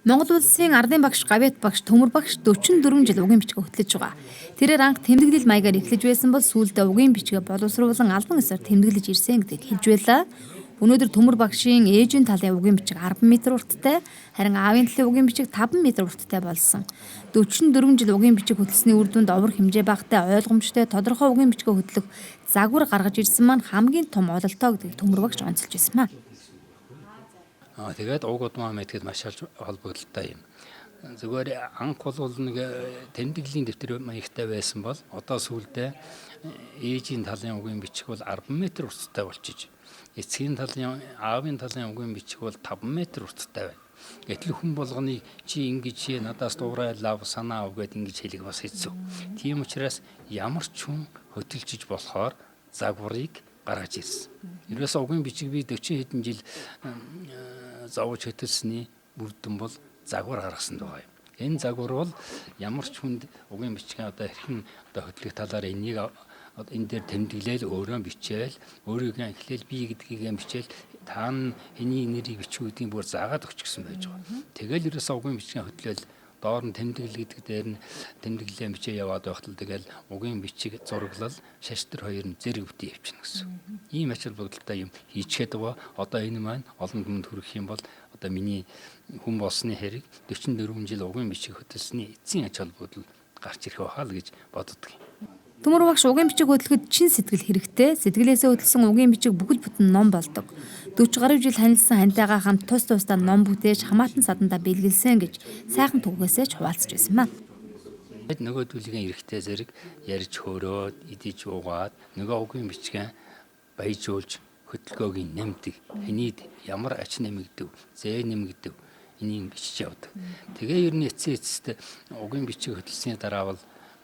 Монгол улсын ардын багш Гавьяат багш Төмөр багш 44 жил угийн бичгээ хөтлөж байгаа. Тэрээр анх тэмдэглэл маягаар эхлэж байсан бол сүүлдээ угийн бичгээ боловсруулан албан ёсоор тэмдэглэж ирсэн гэдгийг хэлж байлаа. Өнөөдөр Төмөр багшийн ээжийн талын угийн бичиг 10 м урттай, харин аавын талын угийн бичиг 5 м урттай болсон. 44 жил угийн бичиг хөтлсөний үр дүнд овор хэмжээ багтай ойлгомжтой тодорхой угийн бичгээ хөтлөх загвар гаргаж ирсэн маань хамгийн том ололтоо гэдгийг Төмөр багш онцолж байсан маа. Тэгээд уг удмаа мэдгээд маш холбогдолтой юм. Зүгээр анх бол нэг тэмдэглэлийн дэвтэр маягтай байсан бол одоо сүүлдээ ээжийн талын угийн бичих бол 10 м урттай болчиж, эцгийн талын аавын талын угийн бичих бол 5 м урттай байна. Гэтэл хүн болгоны чи ингэж надаас дуурай лав санаа ав гэд ингэж хэлэх бас хэцүү. Тийм учраас ямар ч хүн хөтөлжиж болохоор загварыг гаргаж ирсэн. Ерөөсөө угийн бичиг би 40 хэдэн жил зовж хөтөлсөний үр дүн бол загвар гаргасан байгаа юм. Энэ загвар бол ямар ч хүнд угийн бичгийн одоо хэрхэн одоо хөтлөх талаар энийг энэ дээр тэмдэглээл өөрөө бичээл өөрийгөө эхлээл би гэдгийг бичээл таана хэний нэрийг бичих үүдийн бүр заагаад өгч гисэн байж байгаа. Тэгэл ерөөсөө угийн бичгийн хөтлөөл доор нь тэмдэглэл гэдэг дээр нь тэмдэглэлээ бичээ яваад байхтал тэгэл угийн бичиг зураглал шаш тэр хоёр нь зэрэг битээ явчихна гэсэн. Ийм ачаал бүгдэлтэй юм хийчихэд байгаа. Одоо энэ маань олон хүнд хүрэх юм бол одоо миний хүн болсны хэрэг 44 жил угийн бичиг хөтөлсөний эцсийн ачаал бүгдэл гарч ирэх байхаа л гэж боддог юм. Төмөр багш угийн бичиг хөтлөхөд чин сэтгэл хэрэгтэй. Сэтгэлээсээ хөтлсөн угийн бичиг бүгд бүтэн ном болдог. 40 гаруй жил танилцсан хантайгаа хамт тус тусдаа ном бүтээж хамаатан садандаа бэлгэлсэн гэж сайхан түүгээсээ ч хуваалцж байсан маа. Нөгөөдүүлгийн эрэхтэй зэрэг ярьж хөөрөөд идэж уугаад нөгөө угийн бичгээ баяжуулж хөтөлгөөг нэмдэг. Хэнийд ямар ач нэмэгдэв, зээ нэмэгдэв энийг бичиж явдаг. Тэгээ ер нь эцэст угийн бичиг хөтөлсөний дараа бол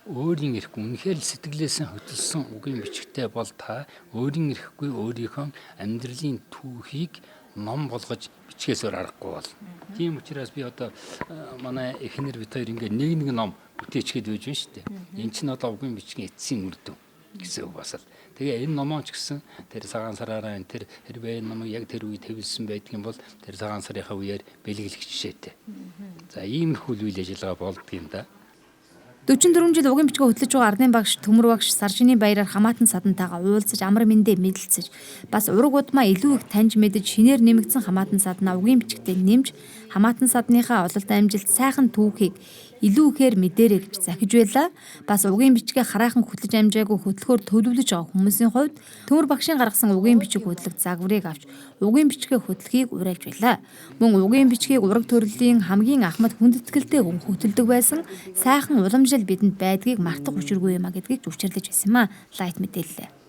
өөрийн эрэхгүй үнэхээр сэтгэлээсээ хөтөлсөн угийн бичгтэй бол та өөрийн эрэхгүй өөрийнхөө амьдралын түүхийг ном болгож бичгээсээр аргагүй бол. Тийм учраас би одоо манай эхнэр бид хоёр ингээ нэг ном бүтээчгээд байж байна шүү дээ. Энэ чинь одоо угийн бичгийн эцсийн үр дүн гэсэн үг басал. Тэгээ энэ номоо ч гэсэн тэр цагаан сараараа энэ тэр хэрвээ номыг яг тэр үед хэвлсэн байдаг юм бол тэр цагаан сарынхаа үеэр бэлгэлэх жишээтэй. За иймэрхүү үйл ажиллагаа болдго юм да. 44 жил угийн бичгээ хөтлөж байгаа ардын багш Төмөр багш Саржины баяраар хамаатан садантайгаа уулзаж амар мэндэ мэдэлцэж бас ураг удмаа илүү их таньж мэдэж шинээр нэмэгдсэн хамаатан саднаа угийн бичгтээ нэмж хамаатан садныхаа ололт амжилт сайхан түүхийг илүү ихээр мэдэрэй гэж захиж байлаа. Бас угийн бичгээ хараахан хөтлөж амжаагүй хөтлөхөөр төлөвлөж байгаа хүмүүсийн хувьд Төмөр багшийн гаргасан угийн бичиг хөтлөх загварыг авч угийн бичгээ хөтлөхийг уриалж байлаа. Мөн угийн бичгийг ураг төрлийн хамгийн ахмад хүндэтгэлтэй хүн хөтөлдөг байсан сайхан уламжлал бидэнд байдгийг мартах учиргүй юм а гэдгийг зөвчөрлөж байсан маа. Лайт мэдээллээ.